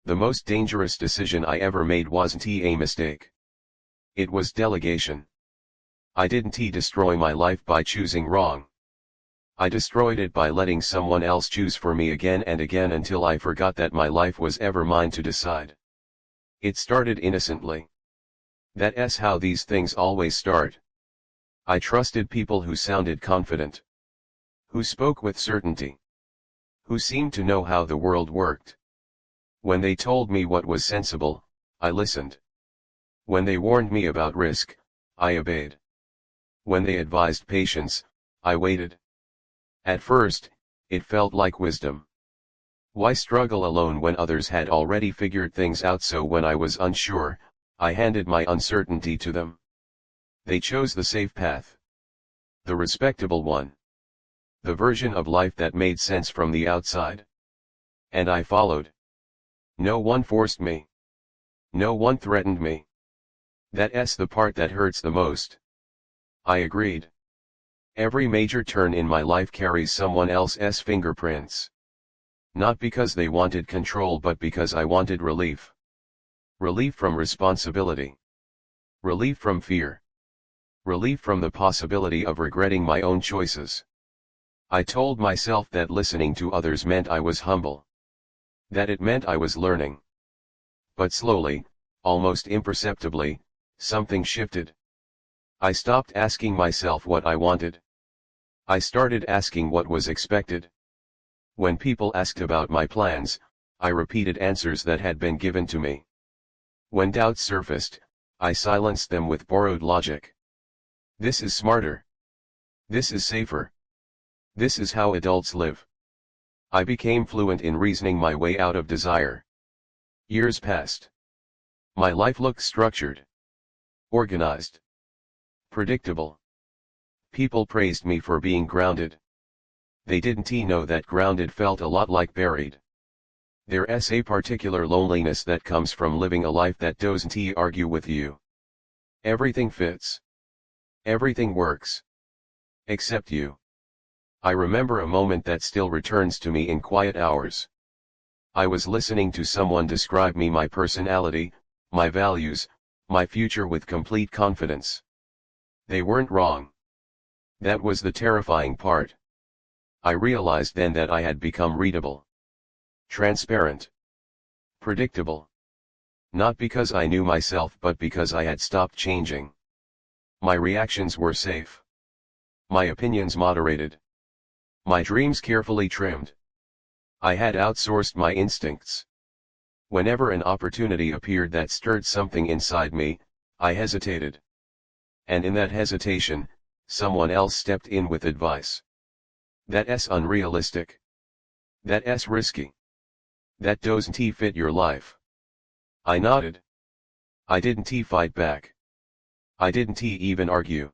The most dangerous decision I ever made wasn't a mistake. It was delegation. I didn't destroy my life by choosing wrong. I destroyed it by letting someone else choose for me again and again until I forgot that my life was ever mine to decide. It started innocently. That's how these things always start. I trusted people who sounded confident, who spoke with certainty, who seemed to know how the world worked. When they told me what was sensible, I listened. When they warned me about risk, I obeyed. When they advised patience, I waited. At first, it felt like wisdom. Why struggle alone when others had already figured things out? So when I was unsure, I handed my uncertainty to them. They chose the safe path. The respectable one. The version of life that made sense from the outside. And I followed. No one forced me. No one threatened me. That's the part that hurts the most. I agreed. Every major turn in my life carries someone else's fingerprints. Not because they wanted control but because I wanted relief. Relief from responsibility. Relief from fear. Relief from the possibility of regretting my own choices. I told myself that listening to others meant I was humble. That it meant I was learning. But slowly, almost imperceptibly, something shifted. I stopped asking myself what I wanted. I started asking what was expected. When people asked about my plans, I repeated answers that had been given to me. When doubts surfaced, I silenced them with borrowed logic. This is smarter. This is safer. This is how adults live. I became fluent in reasoning my way out of desire. Years passed. My life looked structured. Organized. Predictable. People praised me for being grounded. They didn't know that grounded felt a lot like buried. There's a particular loneliness that comes from living a life that doesn't argue with you. Everything fits. Everything works. Except you. I remember a moment that still returns to me in quiet hours. I was listening to someone describe me, my personality, my values, my future with complete confidence. They weren't wrong. That was the terrifying part. I realized then that I had become readable. Transparent. Predictable. Not because I knew myself but because I had stopped changing. My reactions were safe. My opinions moderated. My dreams carefully trimmed. I had outsourced my instincts. Whenever an opportunity appeared that stirred something inside me, I hesitated. And in that hesitation, someone else stepped in with advice. That's unrealistic. That's risky. That doesn't fit your life. I nodded. I didn't fight back. I didn't even argue.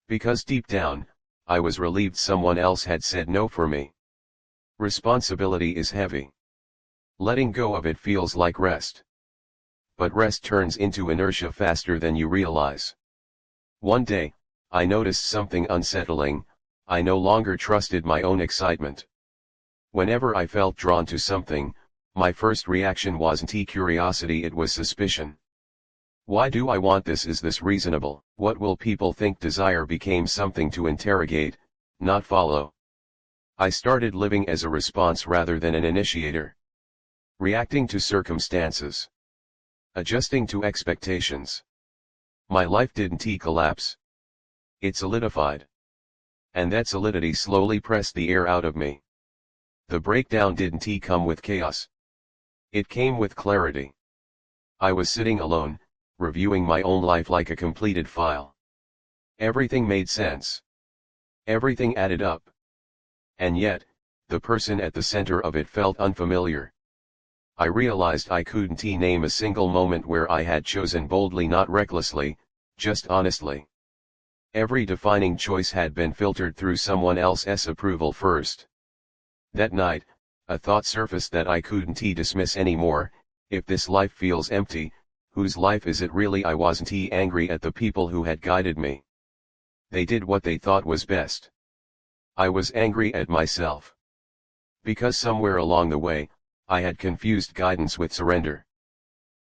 Because deep down, I was relieved someone else had said no for me. Responsibility is heavy. Letting go of it feels like rest. But rest turns into inertia faster than you realize. One day, I noticed something unsettling. I no longer trusted my own excitement. Whenever I felt drawn to something, my first reaction wasn't curiosity, it was suspicion. Why do I want this? Is this reasonable? What will people think? Desire became something to interrogate, not follow. I started living as a response rather than an initiator. Reacting to circumstances. Adjusting to expectations. My life didn't collapse. It solidified. And that solidity slowly pressed the air out of me. The breakdown didn't come with chaos. It came with clarity. I was sitting alone, reviewing my own life like a completed file. Everything made sense. Everything added up. And yet, the person at the center of it felt unfamiliar. I realized I couldn't name a single moment where I had chosen boldly, not recklessly, just honestly. Every defining choice had been filtered through someone else's approval first. That night, a thought surfaced that I couldn't dismiss anymore. If this life feels empty, whose life is it really? I wasn't angry at the people who had guided me. They did what they thought was best. I was angry at myself. Because somewhere along the way, I had confused guidance with surrender.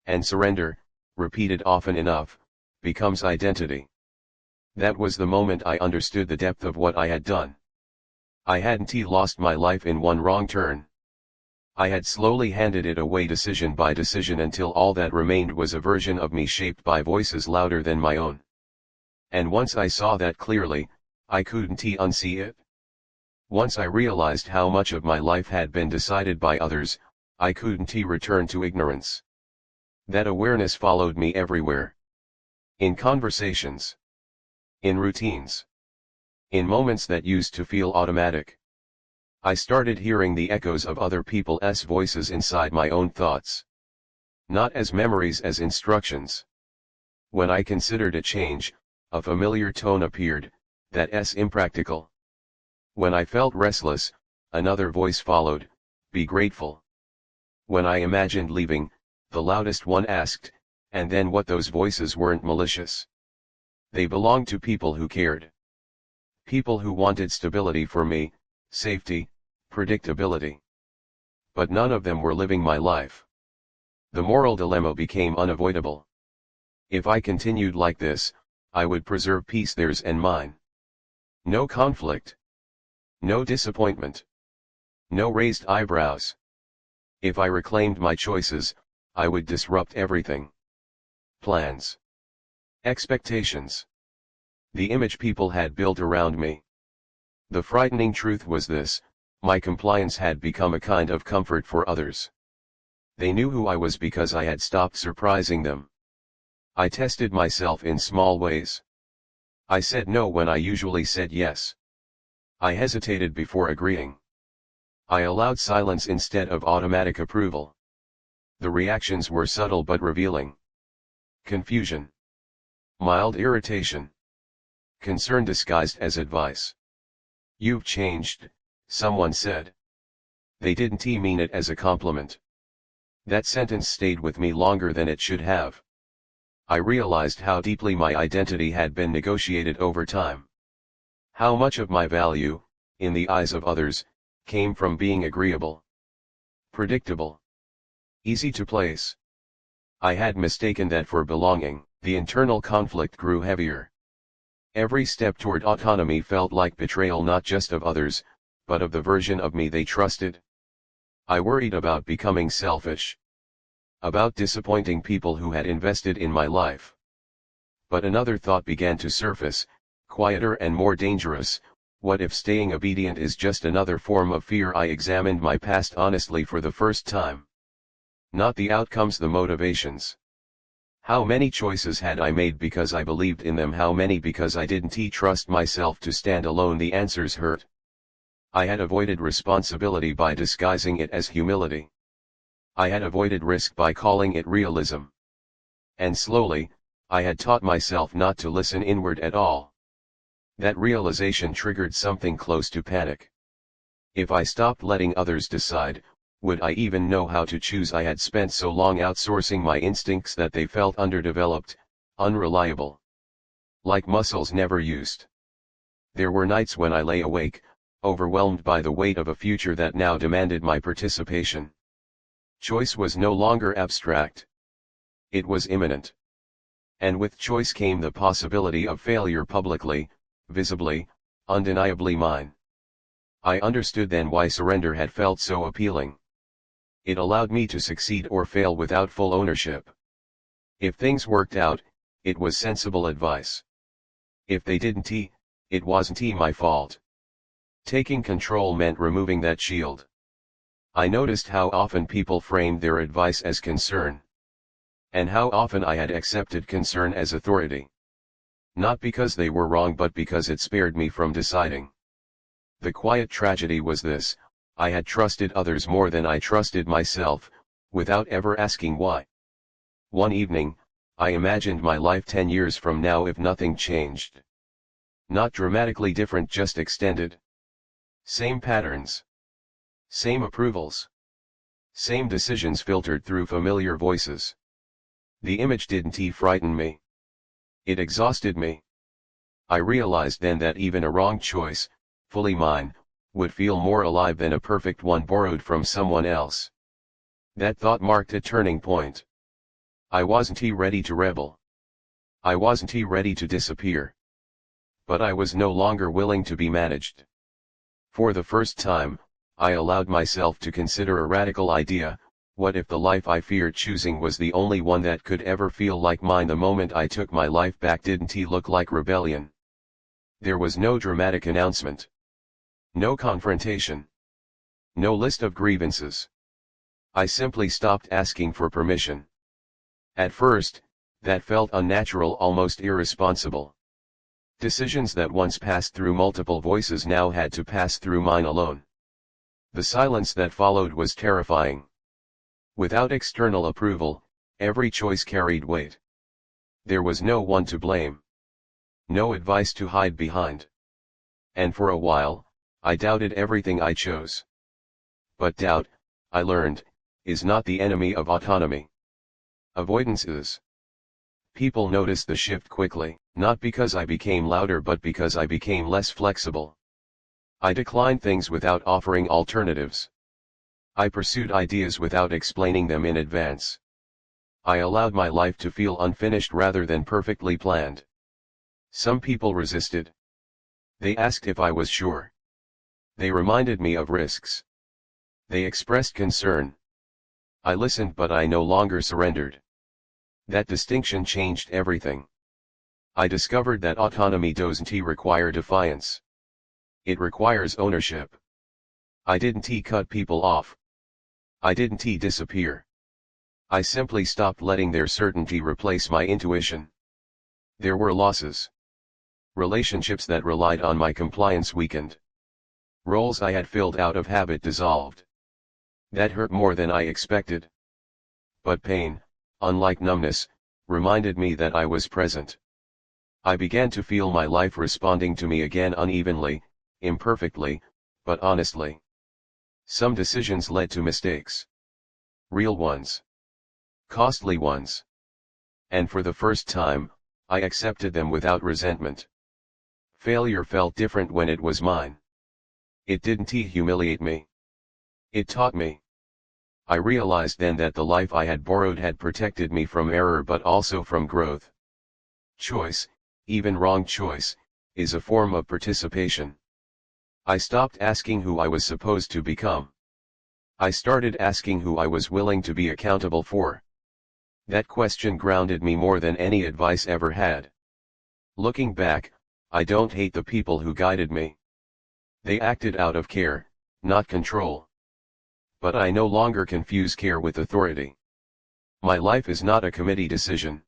And surrender, repeated often enough, becomes identity. That was the moment I understood the depth of what I had done. I hadn't lost my life in one wrong turn. I had slowly handed it away decision by decision until all that remained was a version of me shaped by voices louder than my own. And once I saw that clearly, I couldn't unsee it. Once I realized how much of my life had been decided by others, I couldn't return to ignorance. That awareness followed me everywhere. In conversations. In routines. In moments that used to feel automatic. I started hearing the echoes of other people's voices inside my own thoughts. Not as memories, as instructions. When I considered a change, a familiar tone appeared, that's impractical. When I felt restless, another voice followed, be grateful. When I imagined leaving, the loudest one asked, and then what? Those voices weren't malicious. They belonged to people who cared. People who wanted stability for me, safety, predictability. But none of them were living my life. The moral dilemma became unavoidable. If I continued like this, I would preserve peace, theirs and mine. No conflict. No disappointment. No raised eyebrows. If I reclaimed my choices, I would disrupt everything. Plans. Expectations. The image people had built around me. The frightening truth was this: my compliance had become a kind of comfort for others. They knew who I was because I had stopped surprising them. I tested myself in small ways. I said no when I usually said yes. I hesitated before agreeing. I allowed silence instead of automatic approval. The reactions were subtle but revealing. Confusion. Mild irritation. Concern disguised as advice. You've changed, someone said. They didn't mean it as a compliment. That sentence stayed with me longer than it should have. I realized how deeply my identity had been negotiated over time. How much of my value, in the eyes of others, came from being agreeable, predictable, easy to place. I had mistaken that for belonging. The internal conflict grew heavier. Every step toward autonomy felt like betrayal, not just of others, but of the version of me they trusted. I worried about becoming selfish. About disappointing people who had invested in my life. But another thought began to surface, quieter and more dangerous: what if staying obedient is just another form of fear? I examined my past honestly for the first time. Not the outcomes, the motivations. How many choices had I made because I believed in them? How many because I didn't trust myself to stand alone? The answers hurt. I had avoided responsibility by disguising it as humility. I had avoided risk by calling it realism. And slowly, I had taught myself not to listen inward at all. That realization triggered something close to panic. If I stopped letting others decide, would I even know how to choose? I had spent so long outsourcing my instincts that they felt underdeveloped, unreliable. Like muscles never used. There were nights when I lay awake, overwhelmed by the weight of a future that now demanded my participation. Choice was no longer abstract. It was imminent. And with choice came the possibility of failure, publicly, visibly, undeniably mine. I understood then why surrender had felt so appealing. It allowed me to succeed or fail without full ownership. If things worked out, it was sensible advice. If they didn't, it wasn't my fault. Taking control meant removing that shield. I noticed how often people framed their advice as concern. And how often I had accepted concern as authority. Not because they were wrong, but because it spared me from deciding. The quiet tragedy was this: I had trusted others more than I trusted myself, without ever asking why. One evening, I imagined my life 10 years from now if nothing changed. Not dramatically different, just extended. Same patterns. Same approvals. Same decisions filtered through familiar voices. The image didn't frighten me. It exhausted me. I realized then that even a wrong choice, fully mine, would feel more alive than a perfect one borrowed from someone else. That thought marked a turning point. I wasn't ready to rebel. I wasn't ready to disappear. But I was no longer willing to be managed. For the first time, I allowed myself to consider a radical idea: what if the life I feared choosing was the only one that could ever feel like mine? The moment I took my life back didn't look like rebellion. There was no dramatic announcement. No confrontation. No list of grievances. I simply stopped asking for permission. At first, that felt unnatural, almost irresponsible. Decisions that once passed through multiple voices now had to pass through mine alone. The silence that followed was terrifying. Without external approval, every choice carried weight. There was no one to blame. No advice to hide behind. And for a while, I doubted everything I chose. But doubt, I learned, is not the enemy of autonomy. Avoidance is. People noticed the shift quickly, not because I became louder but because I became less flexible. I declined things without offering alternatives. I pursued ideas without explaining them in advance. I allowed my life to feel unfinished rather than perfectly planned. Some people resisted. They asked if I was sure. They reminded me of risks. They expressed concern. I listened, but I no longer surrendered. That distinction changed everything. I discovered that autonomy doesn't require defiance. It requires ownership. I didn't cut people off. I didn't disappear. I simply stopped letting their certainty replace my intuition. There were losses. Relationships that relied on my compliance weakened. Roles I had filled out of habit dissolved. That hurt more than I expected. But pain, unlike numbness, reminded me that I was present. I began to feel my life responding to me again, unevenly, imperfectly, but honestly. Some decisions led to mistakes. Real ones. Costly ones. And for the first time, I accepted them without resentment. Failure felt different when it was mine. It didn't humiliate me. It taught me. I realized then that the life I had borrowed had protected me from error but also from growth. Choice, even wrong choice, is a form of participation. I stopped asking who I was supposed to become. I started asking who I was willing to be accountable for. That question grounded me more than any advice ever had. Looking back, I don't hate the people who guided me. They acted out of care, not control. But I no longer confuse care with authority. My life is not a committee decision.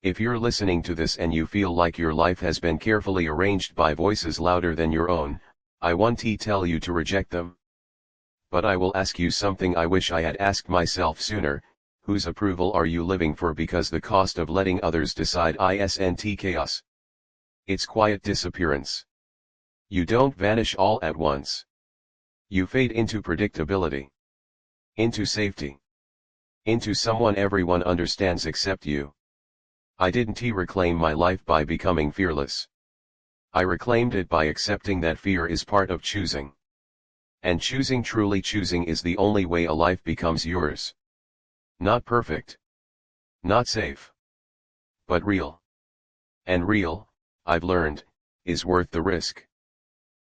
If you're listening to this and you feel like your life has been carefully arranged by voices louder than your own, I won't tell you to reject them. But I will ask you something I wish I had asked myself sooner: whose approval are you living for? Because the cost of letting others decide isn't chaos. It's quiet disappearance. You don't vanish all at once. You fade into predictability. Into safety. Into someone everyone understands except you. I didn't reclaim my life by becoming fearless. I reclaimed it by accepting that fear is part of choosing. And choosing, truly choosing, is the only way a life becomes yours. Not perfect. Not safe. But real. And real, I've learned, is worth the risk.